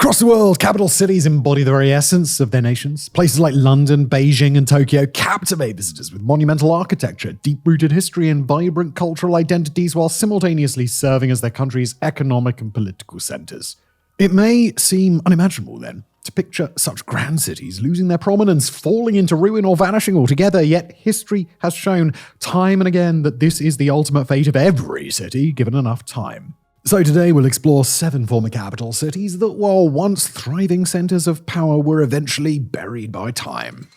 Across the world, capital cities embody the very essence of their nations. Places like London, Beijing, and Tokyo captivate visitors with monumental architecture, deep-rooted history, and vibrant cultural identities while simultaneously serving as their country's economic and political centers. It may seem unimaginable, then, to picture such grand cities losing their prominence, falling into ruin, or vanishing altogether, yet history has shown time and again that this is the ultimate fate of every city given enough time. So today we'll explore 7 former capital cities that, while once thriving centers of power, were eventually buried by time.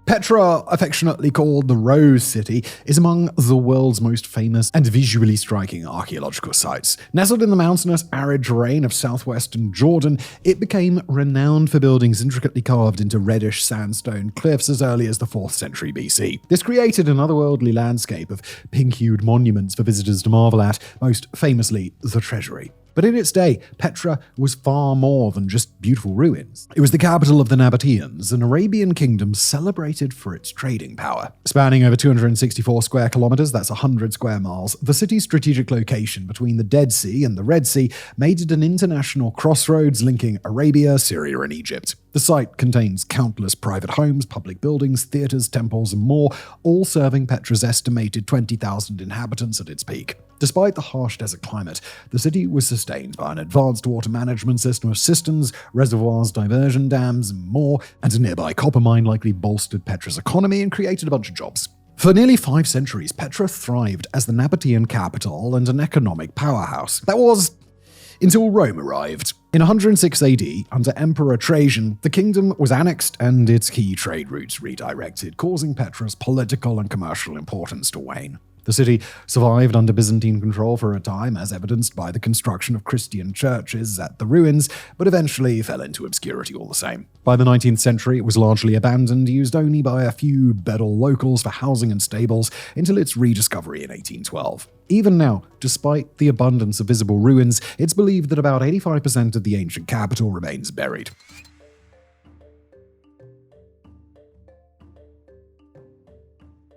Petra, affectionately called the Rose City, is among the world's most famous and visually striking archaeological sites. Nestled in the mountainous, arid terrain of southwestern Jordan, it became renowned for buildings intricately carved into reddish sandstone cliffs as early as the 4th century BC. This created an otherworldly landscape of pink-hued monuments for visitors to marvel at, most famously the Treasury. But in its day, Petra was far more than just beautiful ruins. It was the capital of the Nabateans, an Arabian kingdom celebrated for its trading power. Spanning over 264 square kilometers, that's 100 square miles, the city's strategic location between the Dead Sea and the Red Sea made it an international crossroads linking Arabia, Syria, and Egypt. The site contains countless private homes, public buildings, theaters, temples, and more, all serving Petra's estimated 20,000 inhabitants at its peak. Despite the harsh desert climate, the city was sustained by an advanced water management system of cisterns, reservoirs, diversion dams, and more, and a nearby copper mine likely bolstered Petra's economy and created a bunch of jobs. For nearly 5 centuries, Petra thrived as the Nabatean capital and an economic powerhouse. That was until Rome arrived. In 106 AD, under Emperor Trajan, the kingdom was annexed and its key trade routes redirected, causing Petra's political and commercial importance to wane. The city survived under Byzantine control for a time, as evidenced by the construction of Christian churches at the ruins, but eventually fell into obscurity all the same. By the 19th century, it was largely abandoned, used only by a few Bedouin locals for housing and stables, until its rediscovery in 1812. Even now, despite the abundance of visible ruins, it's believed that about 85% of the ancient capital remains buried.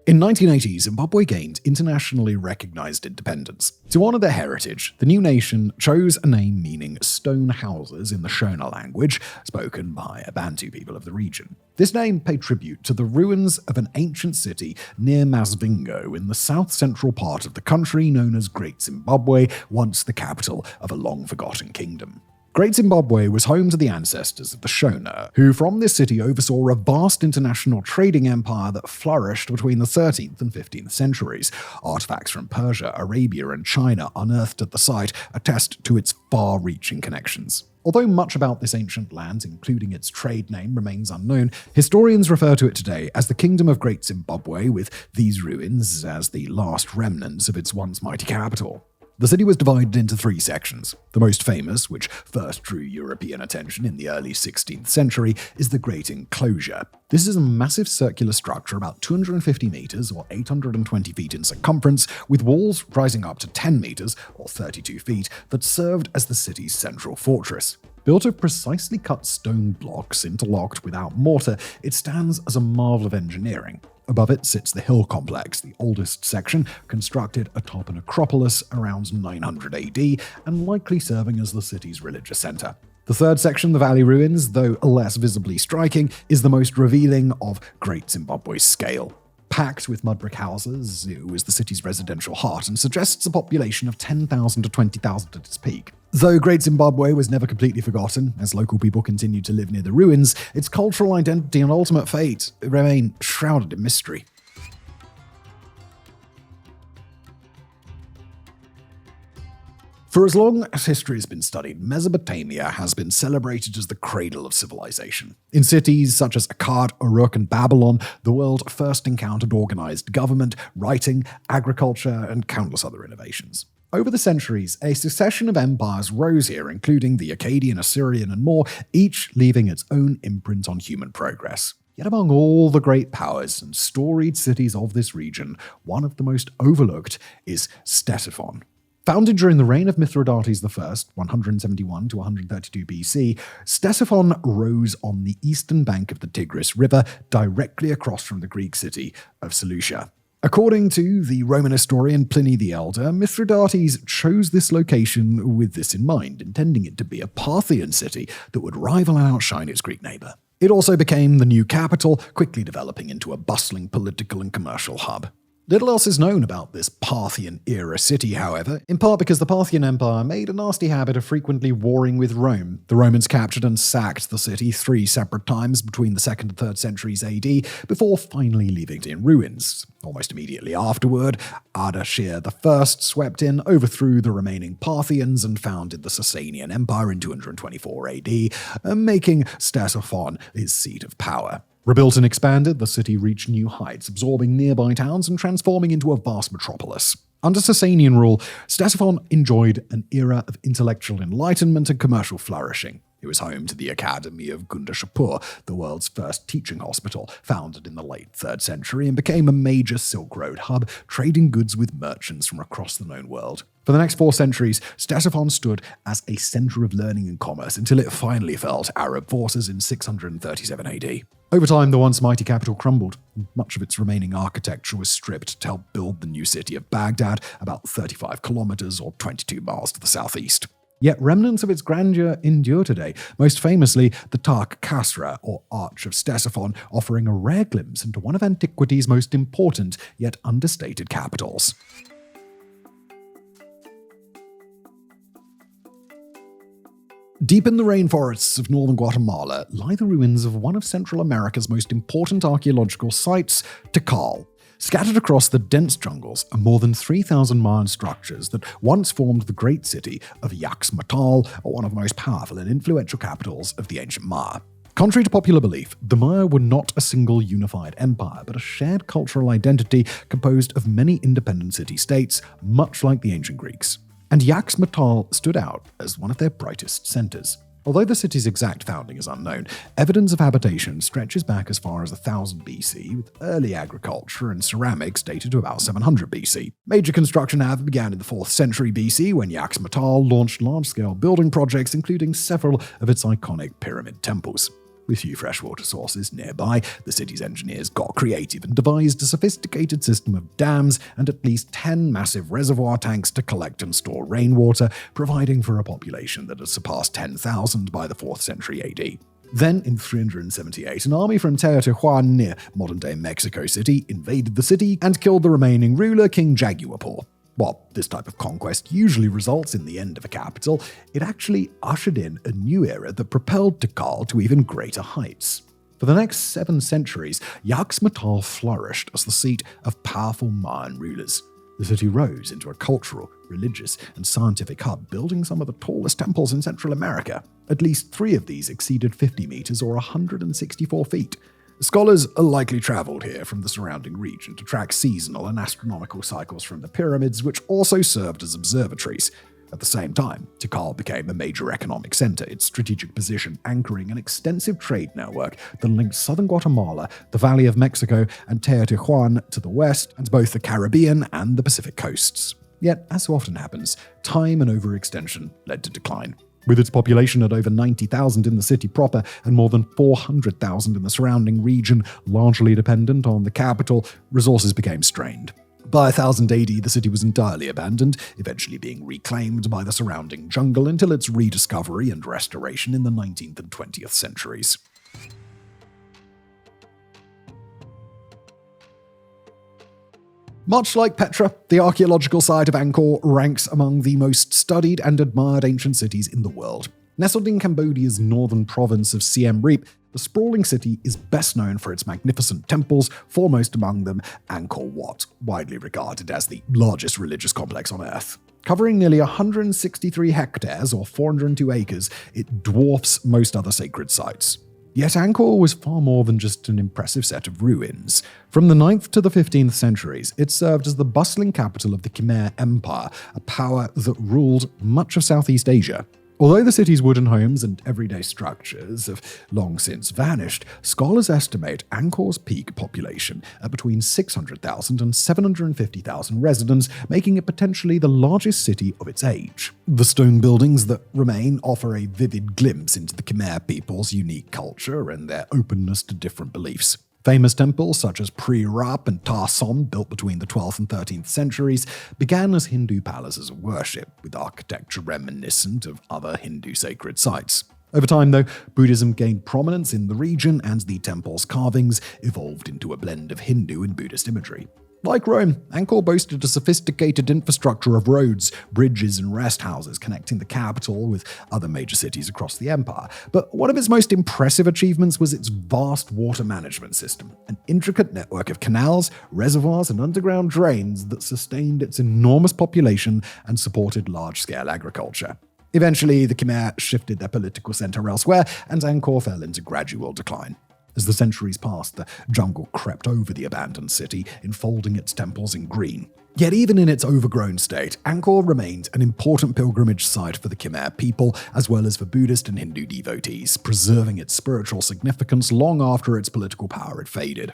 In 1980, Zimbabwe gained internationally recognized independence. To honor their heritage, the new nation chose a name meaning stone houses in the Shona language, spoken by a Bantu people of the region. This name paid tribute to the ruins of an ancient city near Masvingo in the south-central part of the country known as Great Zimbabwe, once the capital of a long-forgotten kingdom. Great Zimbabwe was home to the ancestors of the Shona, who from this city oversaw a vast international trading empire that flourished between the 13th and 15th centuries. Artifacts from Persia, Arabia, and China unearthed at the site attest to its far-reaching connections. Although much about this ancient land, including its trade name, remains unknown, historians refer to it today as the Kingdom of Great Zimbabwe, with these ruins as the last remnants of its once mighty capital. The city was divided into 3 sections. The most famous, which first drew European attention in the early 16th century, is the Great Enclosure. This is a massive circular structure about 250 meters or 820 feet in circumference, with walls rising up to 10 meters or 32 feet that served as the city's central fortress. Built of precisely cut stone blocks interlocked without mortar, it stands as a marvel of engineering. Above it sits the hill complex, the oldest section, constructed atop an acropolis around 900 AD and likely serving as the city's religious center. The third section, the valley ruins, though less visibly striking, is the most revealing of Great Zimbabwe's scale. Packed with mud brick houses, it was the city's residential heart and suggests a population of 10,000 to 20,000 at its peak. Though Great Zimbabwe was never completely forgotten, as local people continued to live near the ruins, its cultural identity and ultimate fate remain shrouded in mystery. For as long as history has been studied, Mesopotamia has been celebrated as the cradle of civilization. In cities such as Akkad, Uruk, and Babylon, the world first encountered organized government, writing, agriculture, and countless other innovations. Over the centuries, a succession of empires rose here, including the Akkadian, Assyrian, and more, each leaving its own imprint on human progress. Yet among all the great powers and storied cities of this region, one of the most overlooked is Ctesiphon. Founded during the reign of Mithridates I, 171 to 132 BC, Ctesiphon rose on the eastern bank of the Tigris River, directly across from the Greek city of Seleucia. According to the Roman historian Pliny the Elder, Mithridates chose this location with this in mind, intending it to be a Parthian city that would rival and outshine its Greek neighbor. It also became the new capital, quickly developing into a bustling political and commercial hub. Little else is known about this Parthian-era city, however, in part because the Parthian Empire made a nasty habit of frequently warring with Rome. The Romans captured and sacked the city 3 separate times between the 2nd and 3rd centuries AD, before finally leaving it in ruins. Almost immediately afterward, Ardashir I swept in, overthrew the remaining Parthians, and founded the Sasanian Empire in 224 AD, making Ctesiphon its seat of power. Rebuilt and expanded, the city reached new heights, absorbing nearby towns and transforming into a vast metropolis. Under Sasanian rule, Ctesiphon enjoyed an era of intellectual enlightenment and commercial flourishing. It was home to the Academy of Gundashapur, the world's first teaching hospital, founded in the late 3rd century, and became a major Silk Road hub, trading goods with merchants from across the known world. For the next 4 centuries, Ctesiphon stood as a center of learning and commerce until it finally fell to Arab forces in 637 AD. Over time, the once mighty capital crumbled, and much of its remaining architecture was stripped to help build the new city of Baghdad, about 35 kilometers or 22 miles to the southeast. Yet remnants of its grandeur endure today, most famously the Tark Kasra, or Arch of Ctesiphon, offering a rare glimpse into one of antiquity's most important yet understated capitals. Deep in the rainforests of northern Guatemala lie the ruins of one of Central America's most important archaeological sites, Tikal. Scattered across the dense jungles are more than 3,000-mile structures that once formed the great city of Yaxmatl, one of the most powerful and influential capitals of the ancient Maya. Contrary to popular belief, the Maya were not a single unified empire, but a shared cultural identity composed of many independent city-states, much like the ancient Greeks. And Yaxmatl stood out as one of their brightest centers. Although the city's exact founding is unknown, evidence of habitation stretches back as far as 1000 BC, with early agriculture and ceramics dated to about 700 BC. Major construction, however, began in the 4th century BC when Yaxmatl launched large-scale building projects, including several of its iconic pyramid temples. With few freshwater sources nearby, the city's engineers got creative and devised a sophisticated system of dams and at least 10 massive reservoir tanks to collect and store rainwater, providing for a population that had surpassed 10,000 by the 4th century AD. Then, in 378, an army from Teotihuacan near modern-day Mexico City invaded the city and killed the remaining ruler, King Jaguapur. While this type of conquest usually results in the end of a capital, it actually ushered in a new era that propelled Tikal to even greater heights. For the next 7 centuries, Yaxmatl flourished as the seat of powerful Mayan rulers. The city rose into a cultural, religious, and scientific hub, building some of the tallest temples in Central America. At least 3 of these exceeded 50 meters or 164 feet. Scholars are likely traveled here from the surrounding region to track seasonal and astronomical cycles from the pyramids, which also served as observatories. At the same time, Tikal became a major economic center, its strategic position anchoring an extensive trade network that linked southern Guatemala, the Valley of Mexico, and Teotihuacan to the west, and both the Caribbean and the Pacific coasts. Yet, as so often happens, time and overextension led to decline. With its population at over 90,000 in the city proper and more than 400,000 in the surrounding region, largely dependent on the capital, resources became strained. By 1000 AD, the city was entirely abandoned, eventually being reclaimed by the surrounding jungle until its rediscovery and restoration in the 19th and 20th centuries. Much like Petra, the archaeological site of Angkor ranks among the most studied and admired ancient cities in the world. Nestled in Cambodia's northern province of Siem Reap, the sprawling city is best known for its magnificent temples, foremost among them Angkor Wat, widely regarded as the largest religious complex on Earth. Covering nearly 163 hectares or 402 acres, it dwarfs most other sacred sites. Yet Angkor was far more than just an impressive set of ruins. From the 9th to the 15th centuries, it served as the bustling capital of the Khmer Empire, a power that ruled much of Southeast Asia. Although the city's wooden homes and everyday structures have long since vanished, scholars estimate Angkor's peak population at between 600,000 and 750,000 residents, making it potentially the largest city of its age. The stone buildings that remain offer a vivid glimpse into the Khmer people's unique culture and their openness to different beliefs. Famous temples such as Pre-Rup and Tarsom, built between the 12th and 13th centuries, began as Hindu palaces of worship, with architecture reminiscent of other Hindu sacred sites. Over time, though, Buddhism gained prominence in the region, and the temple's carvings evolved into a blend of Hindu and Buddhist imagery. Like Rome, Angkor boasted a sophisticated infrastructure of roads, bridges, and rest houses connecting the capital with other major cities across the empire. But one of its most impressive achievements was its vast water management system, an intricate network of canals, reservoirs, and underground drains that sustained its enormous population and supported large-scale agriculture. Eventually, the Khmer shifted their political center elsewhere, and Angkor fell into gradual decline. As the centuries passed, the jungle crept over the abandoned city, enfolding its temples in green. Yet even in its overgrown state, Angkor remained an important pilgrimage site for the Khmer people, as well as for Buddhist and Hindu devotees, preserving its spiritual significance long after its political power had faded.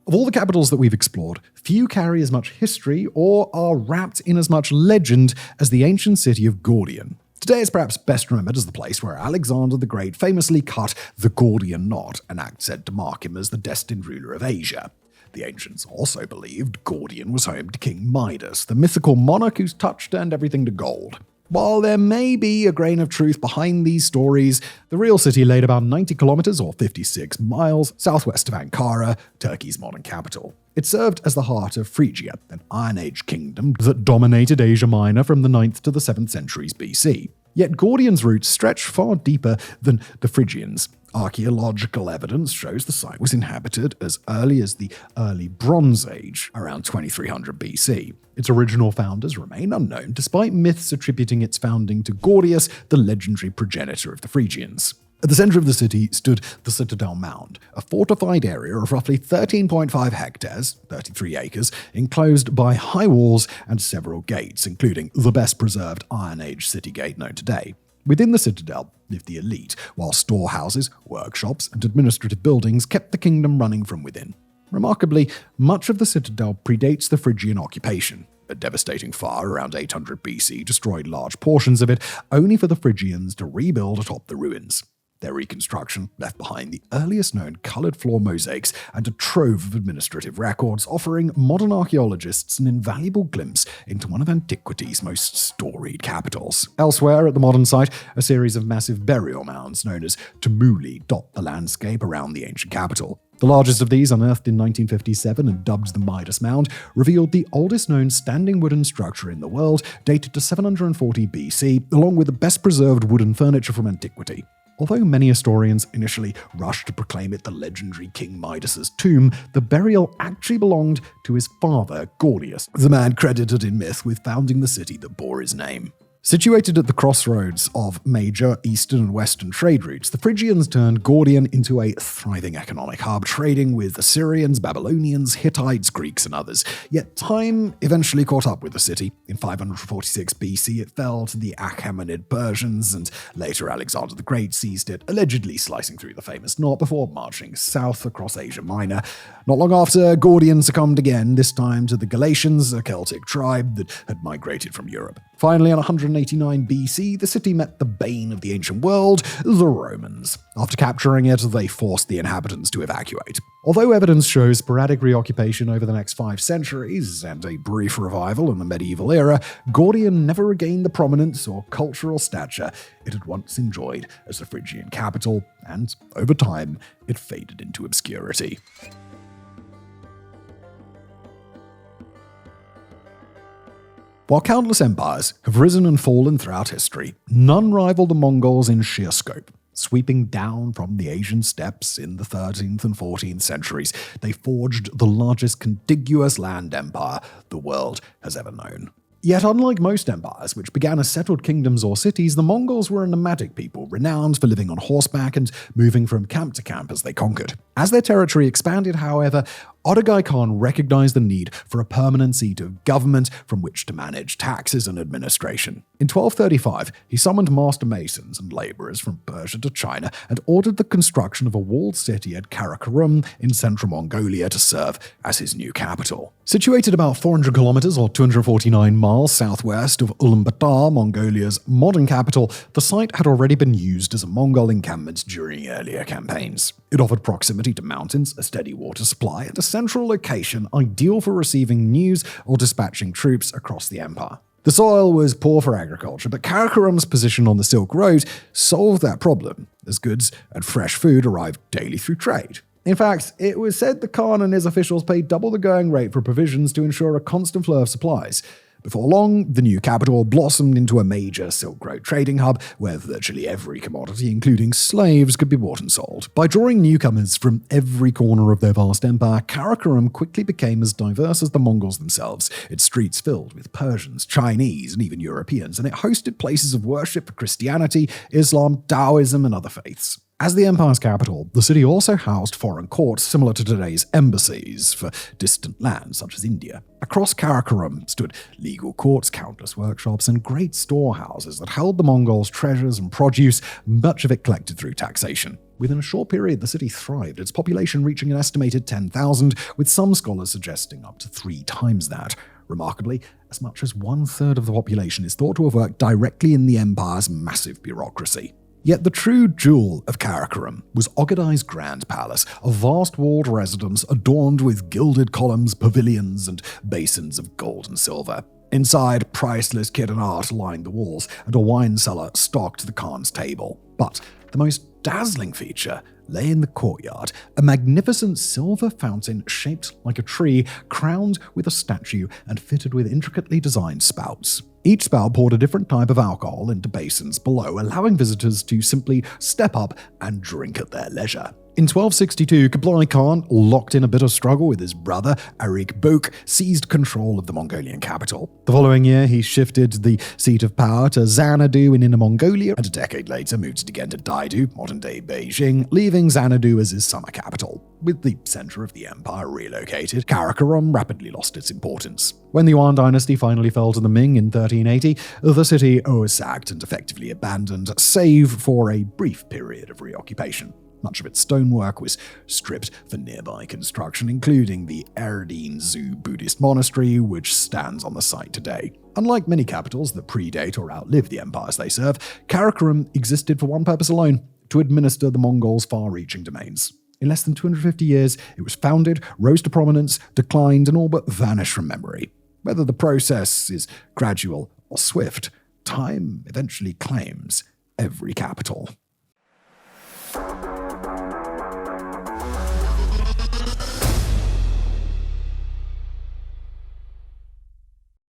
Of all the capitals that we've explored, few carry as much history or are wrapped in as much legend as the ancient city of Gordion. Today is perhaps best remembered as the place where Alexander the Great famously cut the Gordian knot, an act said to mark him as the destined ruler of Asia. The ancients also believed Gordion was home to King Midas, the mythical monarch whose touch turned everything to gold. While there may be a grain of truth behind these stories, the real city laid about 90 kilometers or 56 miles southwest of Ankara, Turkey's modern capital. It served as the heart of Phrygia, an Iron Age kingdom that dominated Asia Minor from the 9th to the 7th centuries BC. Yet Gordion's roots stretch far deeper than the Phrygians. Archaeological evidence shows the site was inhabited as early as the early Bronze Age, around 2300 BC. Its original founders remain unknown, despite myths attributing its founding to Gordius, the legendary progenitor of the Phrygians. At the center of the city stood the Citadel Mound, a fortified area of roughly 13.5 hectares, 33 acres, enclosed by high walls and several gates, including the best preserved Iron Age city gate known today. Within the citadel lived the elite, while storehouses, workshops, and administrative buildings kept the kingdom running from within. Remarkably, much of the citadel predates the Phrygian occupation. A devastating fire around 800 BC destroyed large portions of it, only for the Phrygians to rebuild atop the ruins. Their reconstruction left behind the earliest known coloured floor mosaics and a trove of administrative records, offering modern archaeologists an invaluable glimpse into one of antiquity's most storied capitals. Elsewhere at the modern site, a series of massive burial mounds known as tumuli dot the landscape around the ancient capital. The largest of these, unearthed in 1957 and dubbed the Midas Mound, revealed the oldest known standing wooden structure in the world, dated to 740 BC, along with the best preserved wooden furniture from antiquity. Although many historians initially rushed to proclaim it the legendary King Midas's tomb, the burial actually belonged to his father, Gordius, the man credited in myth with founding the city that bore his name. Situated at the crossroads of major eastern and western trade routes, the Phrygians turned Gordion into a thriving economic hub, trading with Assyrians, Babylonians, Hittites, Greeks, and others. Yet time eventually caught up with the city. In 546 BC, it fell to the Achaemenid Persians, and later Alexander the Great seized it, allegedly slicing through the famous knot before marching south across Asia Minor. Not long after, Gordion succumbed again, this time to the Galatians, a Celtic tribe that had migrated from Europe. Finally, in 189 BC, the city met the bane of the ancient world, the Romans. After capturing it, they forced the inhabitants to evacuate. Although evidence shows sporadic reoccupation over the next 5 centuries and a brief revival in the medieval era, Gordion never regained the prominence or cultural stature it had once enjoyed as the Phrygian capital, and over time, it faded into obscurity. While countless empires have risen and fallen throughout history, none rival the Mongols in sheer scope. Sweeping down from the Asian steppes in the 13th and 14th centuries, they forged the largest contiguous land empire the world has ever known. Yet unlike most empires, which began as settled kingdoms or cities, the Mongols were a nomadic people, renowned for living on horseback and moving from camp to camp as they conquered. As their territory expanded, however, Otogai Khan recognized the need for a permanent seat of government from which to manage taxes and administration. In 1235, he summoned master masons and laborers from Persia to China and ordered the construction of a walled city at Karakorum in central Mongolia to serve as his new capital. Situated about 400 kilometers or 249 miles southwest of Ulaanbaatar, Mongolia's modern capital, the site had already been used as a Mongol encampment during earlier campaigns. It offered proximity to mountains, a steady water supply, and a central location ideal for receiving news or dispatching troops across the empire. The soil was poor for agriculture, but Karakorum's position on the Silk Road solved that problem, as goods and fresh food arrived daily through trade. In fact, it was said the Khan and his officials paid double the going rate for provisions to ensure a constant flow of supplies. Before long, the new capital blossomed into a major Silk Road trading hub where virtually every commodity, including slaves, could be bought and sold. By drawing newcomers from every corner of their vast empire, Karakorum quickly became as diverse as the Mongols themselves, its streets filled with Persians, Chinese, and even Europeans, and it hosted places of worship for Christianity, Islam, Taoism, and other faiths. As the empire's capital, the city also housed foreign courts similar to today's embassies for distant lands such as India. Across Karakorum stood legal courts, countless workshops, and great storehouses that held the Mongols' treasures and produce, much of it collected through taxation. Within a short period, the city thrived, its population reaching an estimated 10,000, with some scholars suggesting up to 3 times that. Remarkably, as much as 1/3 of the population is thought to have worked directly in the empire's massive bureaucracy. Yet the true jewel of Karakorum was Ogadai's Grand Palace, a vast walled residence adorned with gilded columns, pavilions, and basins of gold and silver. Inside, priceless kit and art lined the walls, and a wine cellar stocked the Khan's table. But the most dazzling feature lay in the courtyard, a magnificent silver fountain shaped like a tree, crowned with a statue and fitted with intricately designed spouts. Each spout poured a different type of alcohol into basins below, allowing visitors to simply step up and drink at their leisure. In 1262, Kublai Khan, locked in a bitter struggle with his brother, Arik Bök, seized control of the Mongolian capital. The following year, he shifted the seat of power to Xanadu in Inner Mongolia, and a decade later moved it again to Daidu, modern-day Beijing, leaving Xanadu as his summer capital. With the center of the empire relocated, Karakorum rapidly lost its importance. When the Yuan dynasty finally fell to the Ming in 1380, the city was sacked and effectively abandoned, save for a brief period of reoccupation. Much of its stonework was stripped for nearby construction, including the Erdene Zoo Buddhist monastery, which stands on the site today. Unlike many capitals that predate or outlive the empires they serve, Karakorum existed for one purpose alone: to administer the Mongols' far-reaching domains. In less than 250 years, it was founded, rose to prominence, declined, and all but vanished from memory. Whether the process is gradual or swift, time eventually claims every capital.